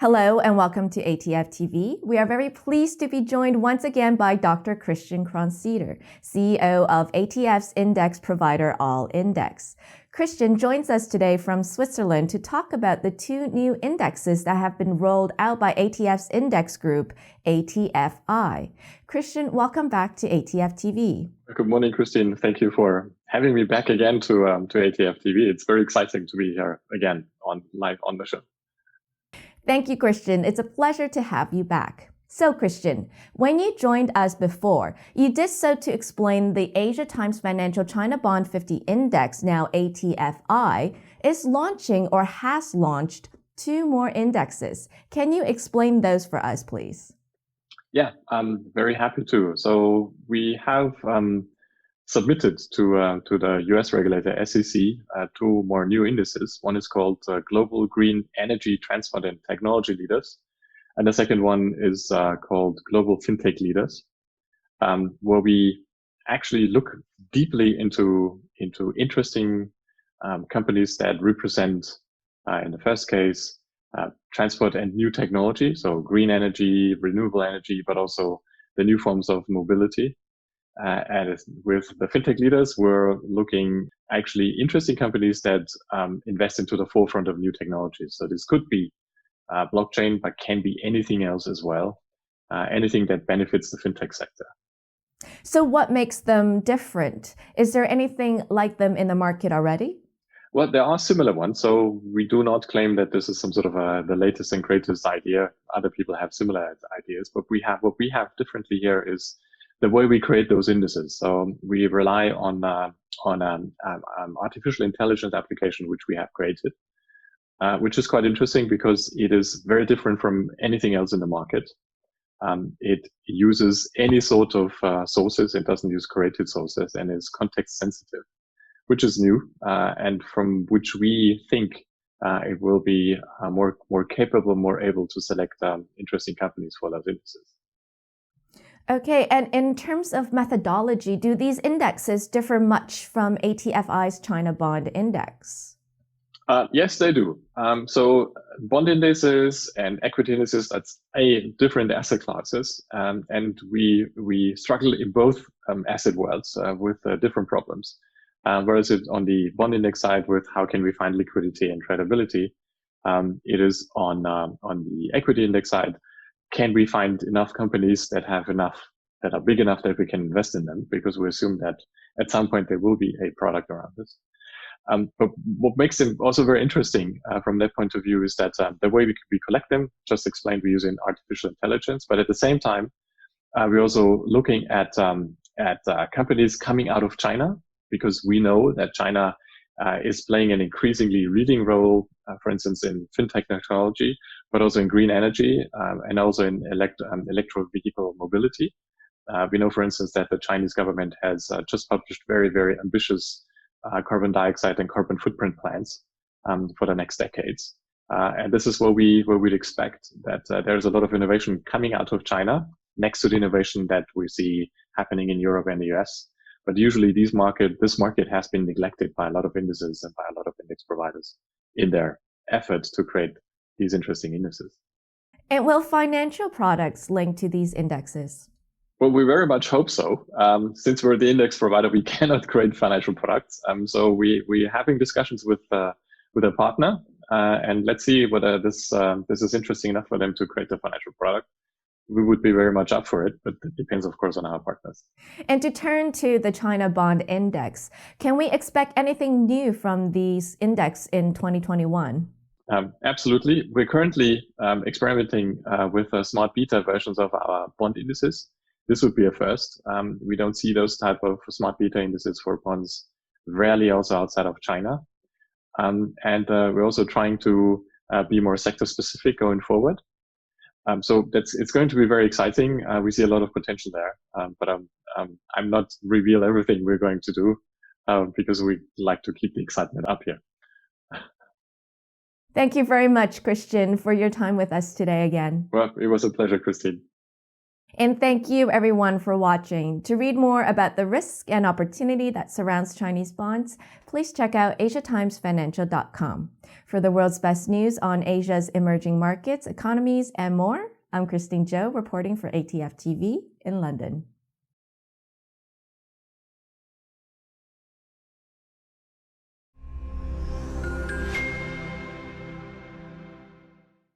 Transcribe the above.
Hello and welcome to ATF TV. We are very pleased to be joined once again by Dr. Christian Kronseder, CEO of ATF's index provider ALLINDEX. Christian joins us today from Switzerland to talk about the two new indexes that have been rolled out by ATF's index group, ATFI. Christian, welcome back to ATF TV. Good morning, Christine. Thank you for having me back again to ATF TV. It's very exciting to be here again live on the show. Thank you, Christian. It's a pleasure to have you back. So, Christian, when you joined us before, you did so to explain the Asia Times Financial China Bond 50 Index, now ATFI, is launching or has launched two more indexes. Can you explain those for us, please? Yeah, I'm very happy to. So we have submitted to the US regulator SEC two more new indices. One is called Global Green Energy Transport and Technology Leaders, and the second one is called Global FinTech Leaders, where we actually look deeply into interesting companies that represent, in the first case, transport and new technology, so green energy, renewable energy, but also the new forms of mobility. And with the FinTech leaders, we're looking actually interesting companies that invest into the forefront of new technologies. So this could be blockchain, but can be anything else as well, anything that benefits the FinTech sector. So what makes them different? Is there anything like them in the market already? Well, there are similar ones. So we do not claim that this is some sort of the latest and greatest idea. Other people have similar ideas, but what we have differently here is the way we create those indices. So we rely on artificial intelligence application, which we have created, which is quite interesting because it is very different from anything else in the market. It uses any sort of sources. It doesn't use created sources and is context sensitive, which is new, and from which we think it will be more capable, more able to select interesting companies for those indices. Okay, and in terms of methodology, do these indexes differ much from ATFI's China Bond Index? Yes, they do. So bond indices and equity indices, that's different asset classes. And we struggle in both asset worlds with different problems. Whereas on the bond index side with how can we find liquidity and tradability, it is on the equity index side, can we find enough companies that are big enough that we can invest in them? Because we assume that at some point there will be a product around this. But what makes them also very interesting from that point of view is that the way we collect them, just explained, we're using artificial intelligence, but at the same time, we're also looking at companies coming out of China, because we know that China is playing an increasingly leading role, for instance, in fintech technology, but also in green energy and also in electric vehicle mobility. We know, for instance, that the Chinese government has just published very, very ambitious carbon dioxide and carbon footprint plans for the next decades. And this is what we'd expect, that there's a lot of innovation coming out of China next to the innovation that we see happening in Europe and the US. But usually this market has been neglected by a lot of indices and by a lot of index providers in their efforts to create these interesting indices. And will financial products link to these indexes? Well, we very much hope so. Since we're the index provider, we cannot create financial products. So we're having discussions with a partner, and let's see whether this is interesting enough for them to create a financial product. We would be very much up for it, but it depends, of course, on our partners. And to turn to the China Bond Index, can we expect anything new from these index in 2021? Absolutely. We're currently experimenting with smart beta versions of our bond indices. This would be a first. We don't see those type of smart beta indices for bonds rarely also outside of China. And we're also trying to be more sector specific going forward. So it's going to be very exciting. We see a lot of potential there, but I'm not reveal everything we're going to do because we like to keep the excitement up here. Thank you very much, Christian, for your time with us today again. Well, it was a pleasure, Christine. And thank you everyone for watching. To read more about the risk and opportunity that surrounds Chinese bonds, please check out asiatimesfinancial.com. For the world's best news on Asia's emerging markets, economies, and more, I'm Christine Zhou reporting for ATF TV in London.